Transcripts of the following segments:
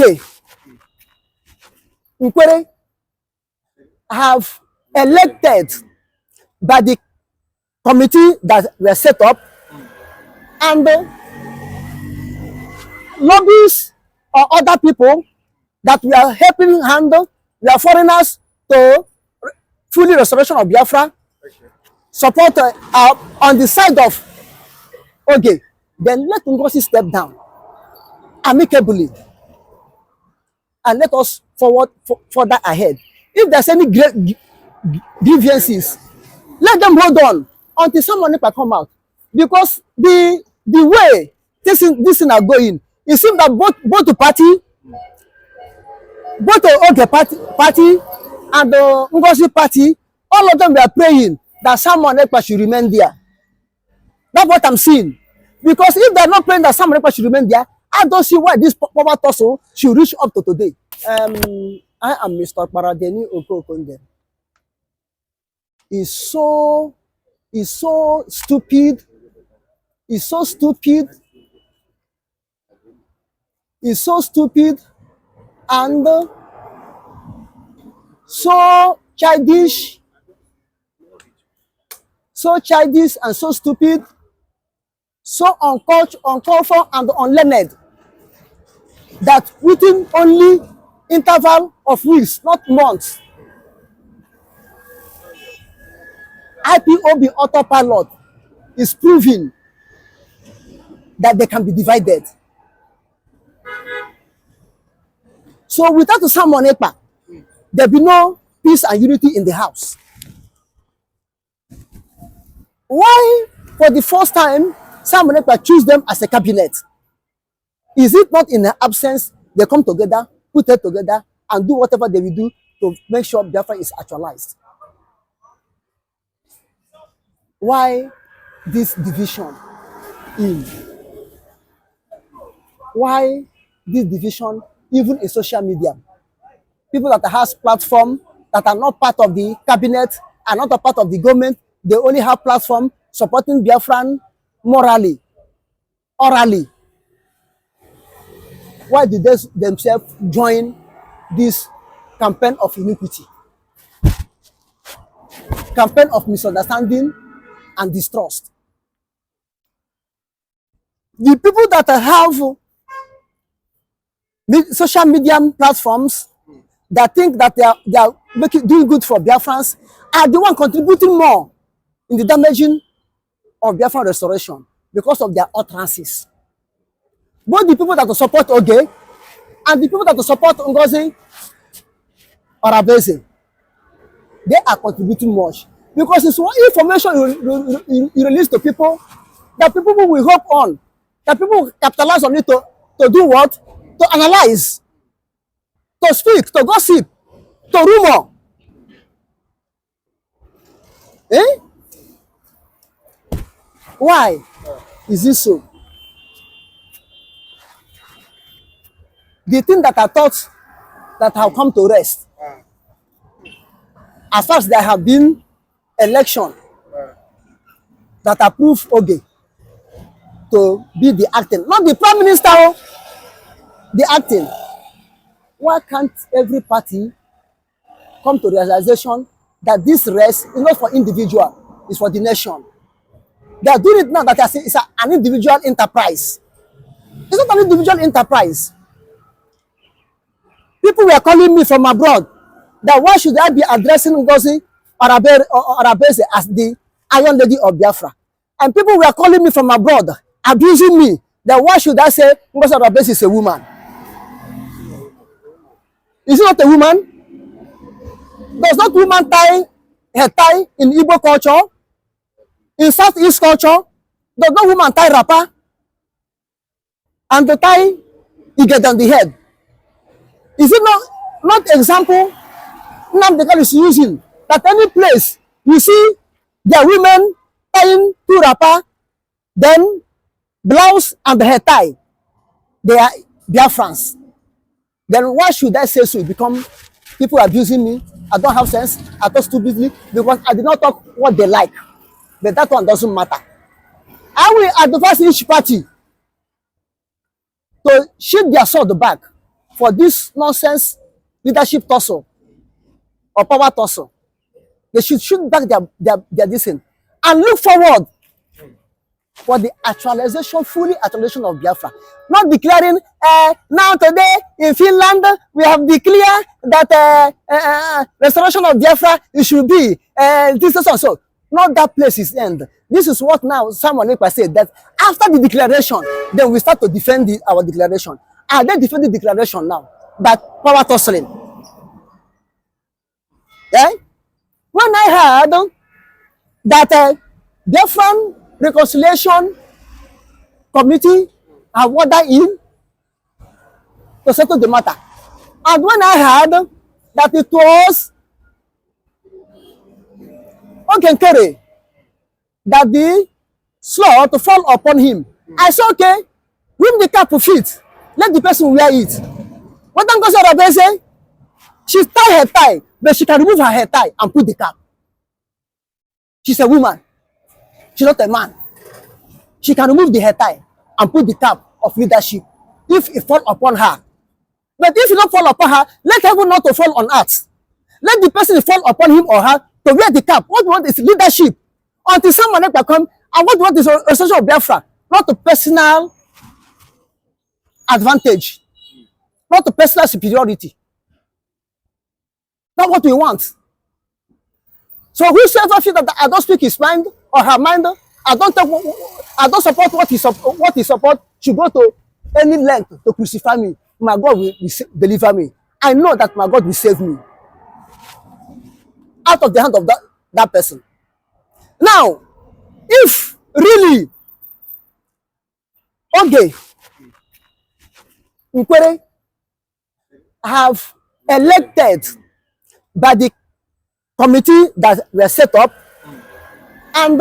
Oge, Nkere have elected by the committee that were set up, and lobbyists or other people that we are helping handle, we are foreigners to fully restoration of Biafra, support on the side of Oge, then let Ngozi step down amicably and let us further ahead. If there's any great grievances, let them hold on until someone come out. Because the way this thing are going, it seems that both the party, both the Oge party and the Ngozi party, all of them were praying that someone should remain there. That's what I'm seeing. Because if they're not praying that someone should remain there, I don't see why this power tussle should reach up to today. I am Mr. Paradeni Okokonde. It's so stupid. It's so stupid. It's so stupid and so childish. So childish and so stupid. So uncalled for and unlearned that within only interval of weeks, not months, IPOB autopilot is proving that they can be divided. So without someone Ekpa, there will be no peace and unity in the house. Why, for the first time, Simon Ekpa choose them as a cabinet? Is it not in their absence they come together, put it together, and do whatever they will do to make sure Biafra is actualized? Why this division in? Why this division even in social media? People that has platform that are not part of the cabinet, are not a part of the government, they only have platform supporting Biafran morally, orally. Why did they themselves join this campaign of iniquity? Campaign of misunderstanding and distrust. The people that have social media platforms that think that they are doing good for Biafrans are the one contributing more in the damaging of Biafran restoration because of their utterances. Both the people that support Oge and the people that support Ngozi, Orabueze, they are contributing much because it's one information you release to people that people will hope on, that people will capitalize on it to do what? To analyze, to speak, to gossip, to rumor. Eh? Why is this so? The thing that I thought that have come to rest, as far as there have been election that approve Oge to be the acting, not the prime minister, the acting. Why can't every party come to realization that this rest is not for individual, it's for the nation? They are doing it now that it's an individual enterprise. It's not an individual enterprise. People were calling me from abroad that why should I be addressing Ngozi Orabueze as the Iron Lady of Biafra? And people were calling me from abroad, abusing me, that why should I say Ngozi Orabueze is a woman? Is it not a woman? Does not woman tie her tie in Igbo culture? In Southeast culture, does not woman tie wrapper? And the tie, you get on the head. Is it not example nnamdikanu is using that any place you see their women tying two wrapper, then blouse and the hair tie, they are Biafrans. Then why should I say so? Become people abusing me. I don't have sense. I talk stupidly because I did not talk what they like. But that one doesn't matter. I will advise each party to shift their sword back for this nonsense leadership tussle or power tussle. They should shoot back their this thing and look forward for the fully actualization of Biafra. Not declaring, now today in Finland, we have declared that restoration of Biafra, it should be this is also. Not that place is end. This is what now someone Ekpa said, that after the declaration, then we start to defend our declaration. And they defend the declaration now, that power tussling. Yeah? When I heard that Biafran Reconciliation Committee have ordered in to settle the matter, and when I heard that it was Nkere that the slaw to fall upon him, I said, okay, whom the cap will fit, let the person wear it. What Ngozi Orabueze, she tie her tie, but she can remove her hair tie and put the cap. She's a woman. She's not a man. She can remove the hair tie and put the cap of leadership if it fall upon her. But if it don't fall upon her, let heaven not to fall on earth. Let the person fall upon him or her to wear the cap. What we want is leadership. Until someone else come, and what we want is a restoration of Biafra, not a personal advantage, not a personal superiority. Not what we want. So whosoever feels that I don't speak his mind or her mind, I don't support what he support, should go to any length to crucify me. My God will deliver me. I know that my God will save me out of the hand of that person. Now, if really, okay, Nkere have elected by the committee that were set up, and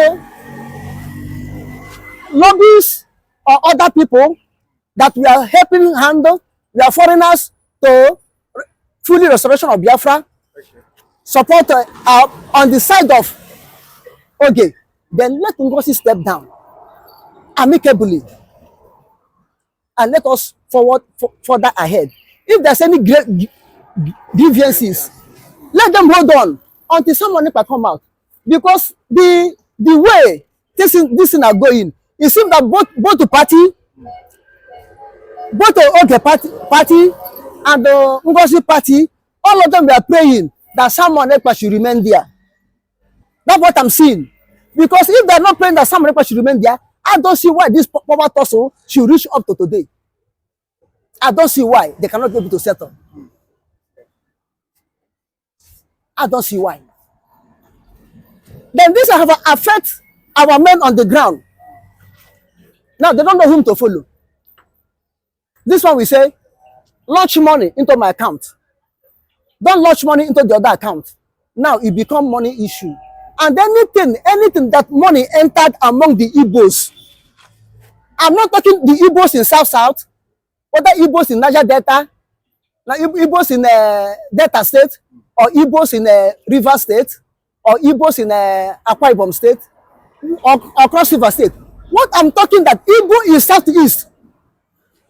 lobbyists or other people that we are helping handle, we are foreigners to fully restoration of Biafra, support on the side of, okay, then let Ngozi step down amicably and let us forward further ahead. If there's any great grievances, let them hold on until someone can come out. Because the way this thing are going, it seems that both the party, both the party and the Ngozi party, all of them were praying that someone should remain there. That's what I'm seeing. Because if they're not praying that someone should remain there, I don't see why this power tussle should reach up to today. I don't see why they cannot be able to settle. I don't see why. Then this have affect our men on the ground. Now they don't know whom to follow. This one we say, launch money into my account. Don't launch money into the other account. Now it become money issue. And anything that money entered among the Igbos. I'm not talking the Igbos in South, whether Igbos in Niger Delta, like Igbos in Delta State, or Igbos in River State, or Igbos in Akwa Ibom State, or Cross River State. What I'm talking that Igbo is Southeast.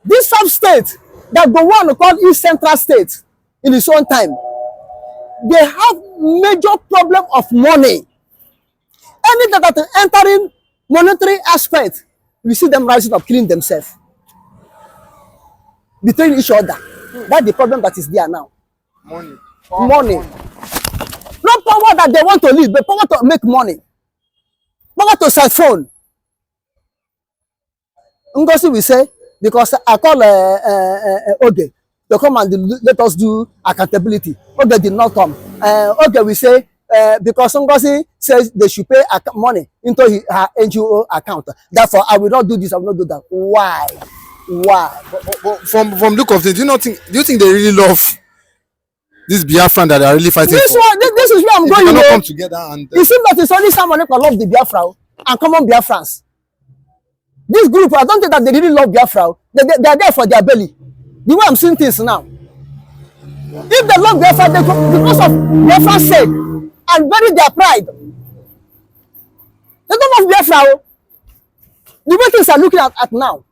This sub-state that go on to call East Central State in its own time, they have major problem of money. Anything that is entering monetary aspect, we see them rising up, killing themselves between each other. That's the problem that is there now. Money. Money. Not power that they want to lead, but power to make money. Power to cell phone. Ngozi will say, because I call Oge to come and let us do accountability. Oge did not come. Oge will say, because Ngozi says they should pay money into her NGO account. Therefore, I will not do this, I will not do that. Why? Why? But from look of things, do you think they really love this Biafran that they are really fighting this for? This is where I'm going. They cannot come together and it seems that it's only someone who can love the Biafra and common Biafrans. This group, I don't think that they really love Biafra. They are there for their belly. The way I'm seeing things now. If they love Biafra, they go because of Biafra's sake and bury their pride. They don't love Biafra. The way things are looking at now.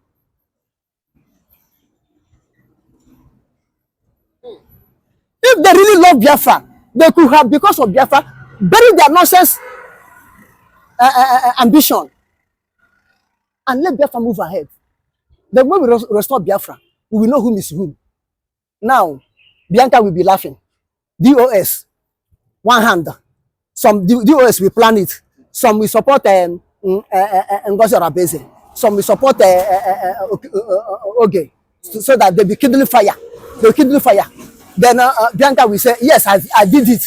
If they really love Biafra, they could have, because of Biafra, buried their nonsense ambition and let Biafra move ahead. Then when we restore Biafra, we will know whom is whom. Now, Bianca will be laughing. DOS, one hand. Some DOS will plan it. Some will support Ngozi Orabueze. Some will support Oge, so that they be kindling fire. They will kindle fire. Then Bianca will say, yes, I did it.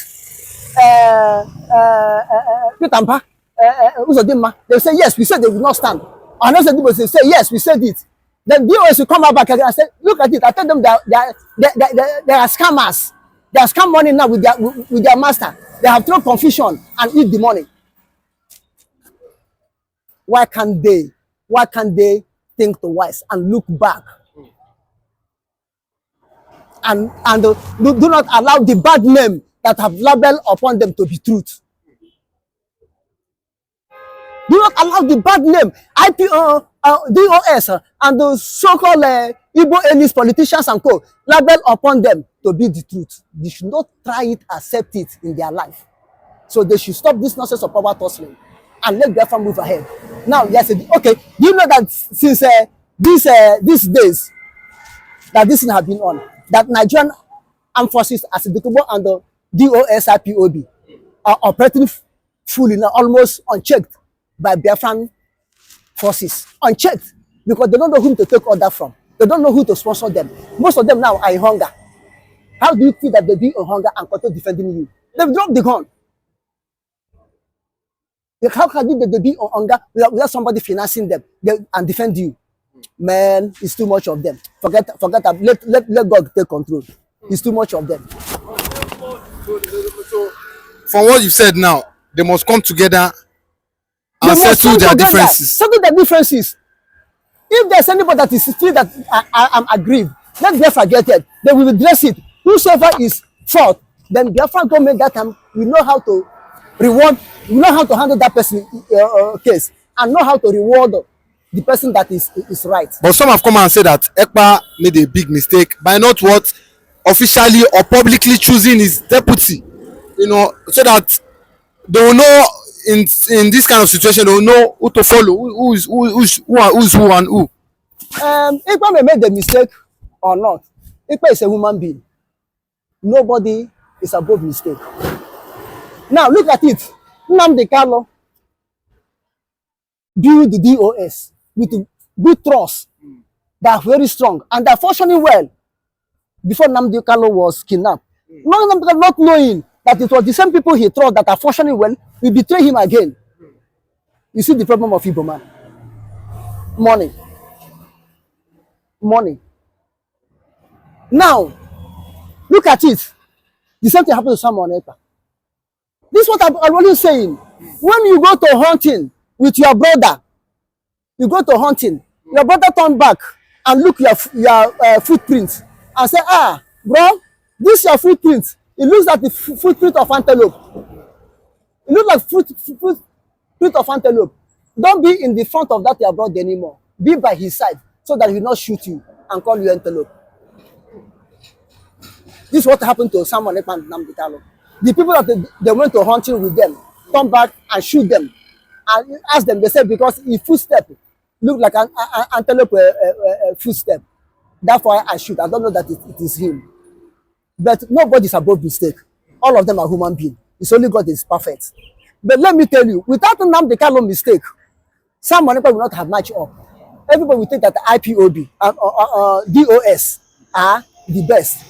Pitampa, Uzodimma, they will say, yes, we said they will not stand. Another people will say, yes, we said it. Then DOS will come back again and say, look at it. I tell them they are scammers. They are scam money now with their master. They have thrown confusion and eat the money. Why can't they think twice and look back? And do not allow the bad name that have labeled upon them to be truth. Do not allow the bad name, DOS, and the so-called Igbo elite politicians and co. label upon them to be the truth. They should not try it, accept it in their life. So they should stop this nonsense of power tussling and let Biafra move ahead. Now, yes, okay, do you know that since these days that this thing have been on, that Nigerian armed forces as the Kubo and the DOSIPOB are operating fully now, almost unchecked by Biafran forces, unchecked, because they don't know whom to take order from. They don't know who to sponsor them. Most of them now are in hunger. How do you feel that they be in hunger and continue defending you? They've dropped the gun. How can they be in hunger without somebody financing them and defend you? Man, it's too much of them. Forget that. Let God take control. It's too much of them. So, from what you said now, they must come together and settle their differences. Settle their differences. If there's anybody that is feel that I'm aggrieved, let Biafra get it. They will address it. Whosoever is fault, then Biafra government that time we know how to reward, we know how to handle that person case, and know how to reward the person that is right. But some have come and said that Ekpa made a big mistake by not what officially or publicly choosing his deputy, you know, so that they will know in this kind of situation, they will know who to follow, who's who and who. Ekpa may make the mistake or not. Ekpa is a human being. Nobody is above mistake. Now look at it. Nnamdikanu build the DOS with good trust. They are very strong and they are functioning well before Nnamdikanu was kidnapped. Not knowing that it was the same people he trust that are functioning well, we betray him again. You see the problem of Igbo man. Money. Now, look at it. The same thing happened to someone else. This is what I'm always saying. When you go to hunting with your brother, you go to hunting, your brother turn back and look your footprint and say, bro, this is your footprint. It looks like the footprint of antelope. It looks like footprint of antelope. Don't be in the front of that your brother anymore. Be by his side so that he will not shoot you and call you antelope. This is what happened to someone like Nnamdikanu. The people that they went to hunting with them come back and shoot them and ask them. They said because his footstep looked like an antelope footstep. That's why I shoot. I don't know that it is him. But nobody is above mistake. All of them are human beings. It's only God is perfect. But let me tell you, without Nnamdikanu mistake, someone will not have matched up. Everybody will think that the IPOB and DOS are the best.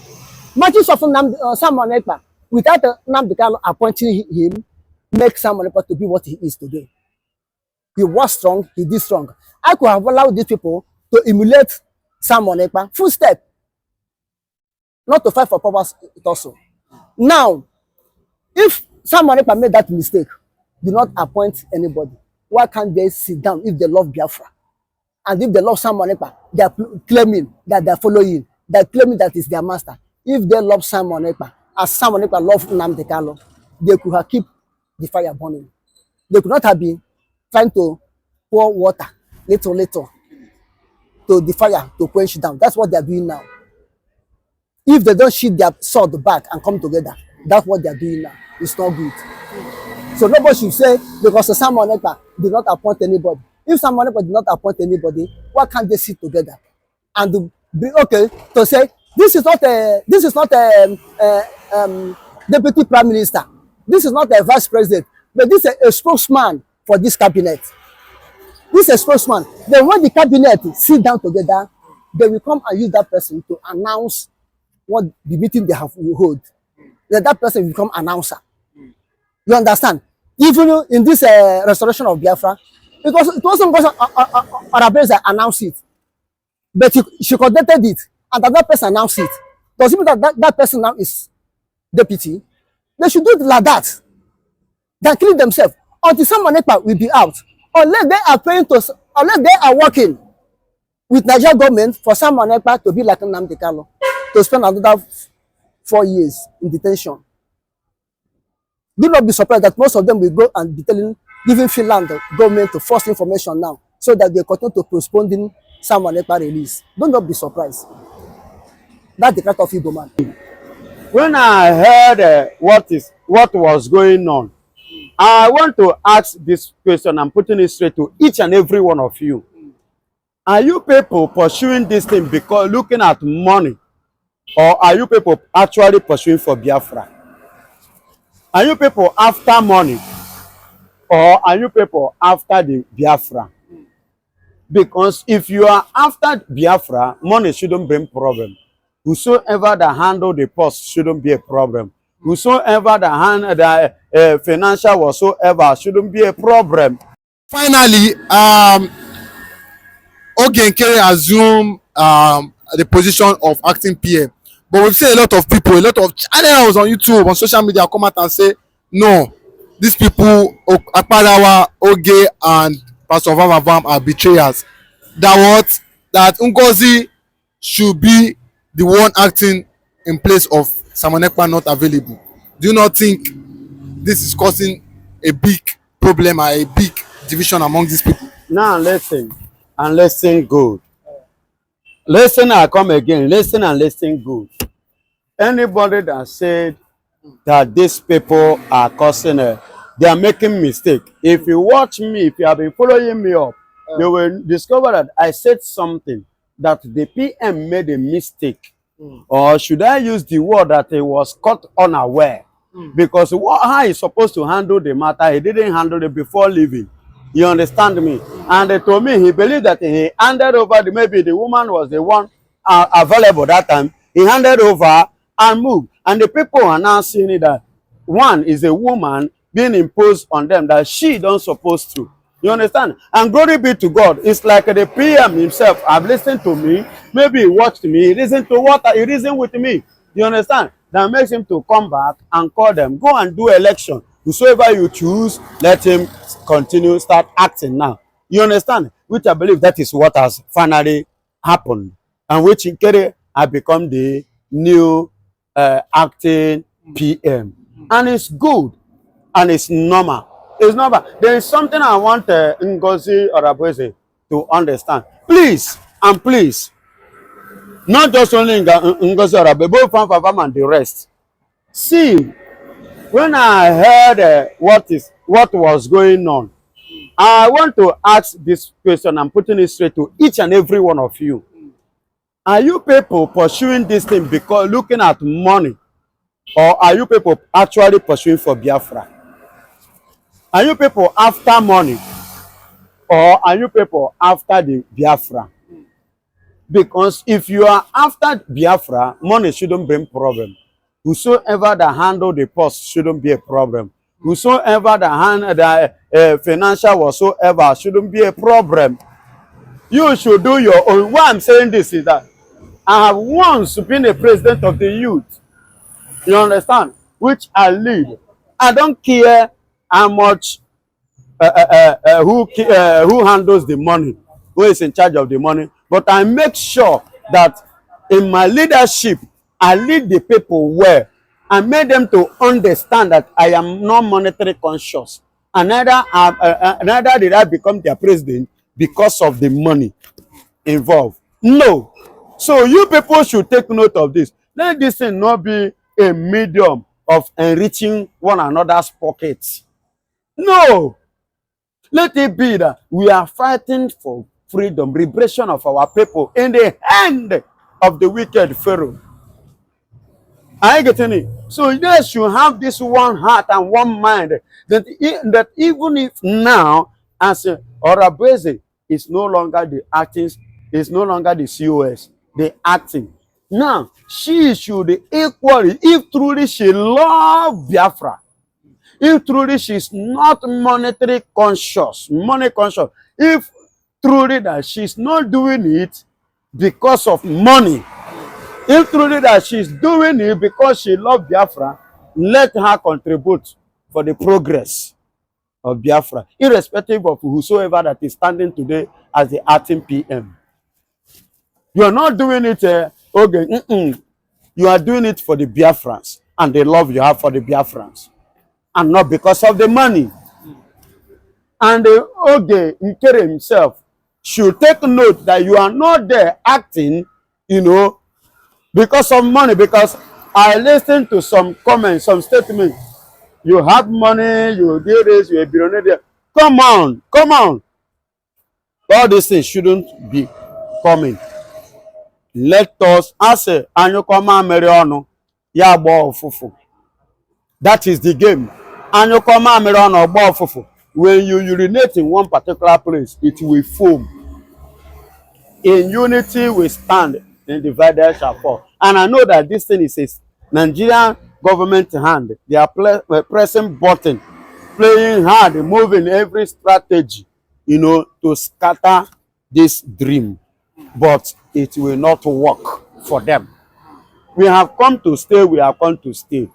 Matches of Samuel Ekpa, without Nnamdikanu appointing him, make Samuel Ekpa to be what he is today. He was strong, he did strong. I could have allowed these people to emulate Samuel Ekpa, full step, not to fight for power also. Now, if Samuel Ekpa made that mistake, do not appoint anybody. Why can't they sit down if they love Biafra? And if they love Samuel Ekpa, they are claiming that they are following, they are claiming that is their master. If they love Samuel Ekpa, as Samuel Ekpa loved Nnamdikanu, they could have kept the fire burning. They could not have been trying to pour water little to the fire to quench down. That's what they are doing now. if they don't shift their sword back and come together, that's what they are doing now. It's not good. So nobody should say because Simon Ekpa did not appoint anybody. If Simon Ekpa did not appoint anybody, why can't they sit together and be okay to say this is not a deputy prime minister, this is not a vice president, but this is a spokesman for this cabinet. This is a spokesman. Then when the cabinet sit down together, they will come and use that person to announce what the meeting they have hold. Then that person will become announcer. You understand? Even in this restoration of Biafra, it wasn't because Orabueze announced it, but she conducted it, and that person announced it. Does it mean that person now is deputy? They should do it like that. They kill themselves until someone will be out, unless they are paying to, unless they are working with Nigerian government for someone to be like Nnamdikanu, to spend another 4 years in detention. Do not be surprised that most of them will go and be giving Finland government to force information now, so that they continue to postponing someone release. Do not be surprised. That's the kind of Igbo man. When I heard what was going on, I want to ask this question. I'm putting it straight to each and every one of you. Are you people pursuing this thing because looking at money, or are you people actually pursuing for Biafra? Are you people after money, or are you people after the Biafra? Because if you are after Biafra, money shouldn't bring problem. Whosoever that handle the post shouldn't be a problem. Whosoever that handle the financial whatsoever shouldn't be a problem. Finally, Nkere assumed the position of acting PM. But we've seen a lot of people, a lot of channels on YouTube, on social media come out and say, no, these people, Akparawa, Oge, and Pastor Vavavam are betrayers. That Ngozi should be the one acting in place of Simon Ekpa not available. Do you not think this is causing a big problem or a big division among these people? Now listen, and listen good. Listen, I come again. Listen and listen good. Anybody that said that these people are causing they are making mistake. If you watch me, if you have been following me up, you will discover that I said something that the PM made a mistake. Or should I use the word that he was caught unaware? Because how he's supposed to handle the matter, he didn't handle it before leaving. You understand me? And they told me he believed that he handed over, maybe the woman was the one available that time. He handed over and moved. And the people are now seeing it that one is a woman being imposed on them that she don't supposed to. You understand? And glory be to God. It's like the PM himself have listened to me. Maybe he watched me. He listened to what he reasoned with me. You understand? That makes him to come back and call them. Go and do election. Whosoever you choose, let him continue, start acting now. You understand? Which I believe that is what has finally happened. And which Nkere have become the new acting PM. And it's good. And it's normal. It's normal. There is something I want Ngozi Orabueze to understand. Please, and please, not just only Ngozi Orabueze, both Fanfafam and the rest. See, when I heard what was going on, I want to ask this question. I'm putting it straight to each and every one of you. Are you people pursuing this thing because looking at money, or are you people actually pursuing for Biafra? Are you people after money, or are you people after the Biafra? Because if you are after Biafra, money shouldn't bring problem. Whosoever that handle the post shouldn't be a problem. Whosoever that handle the financial whatsoever shouldn't be a problem. You should do your own. Why I'm saying this is that I have once been a president of the youth. You understand? Which I lead. I don't care how much who handles the money, who is in charge of the money, but I make sure that in my leadership I lead the people well. I made them to understand that I am not monetary conscious, and neither did I become their president because of the money involved. No. So you people should take note of this. Let this thing not be a medium of enriching one another's pockets. No. Let it be that we are fighting for freedom, liberation of our people in the hand of the wicked Pharaoh. Are you getting it? So yes, you have this one heart and one mind that even if now, as Orabueze is no longer the acting, is no longer the COS, the acting. Now, she should equally, if truly she loves Biafra, if truly she's not monetary conscious, money conscious, if truly that she's not doing it because of money, if truly that she's doing it because she loves Biafra, let her contribute for the progress of Biafra, irrespective of whosoever that is standing today as the acting PM. You are not doing it, okay, you are doing it for the Biafrans and the love you have for the Biafrans, and not because of the money. And okay, Nkere himself should take note that you are not there acting, you know, because of money. Because I listened to some comments, some statements. You have money, you do this, you're a billionaire. Come on, come on. All these things shouldn't be coming. Let us, as a anyokoma meriano, ya bo fufu. That is the game. Anyokoma meriano bo fufu. When you urinate in one particular place, it will foam. In unity we stand, then divided shall fall. And I know that this thing is a Nigerian government hand. They are pressing button, playing hard, moving every strategy, you know, to scatter this dream. But it will not work for them. We have come to stay, we have come to stay.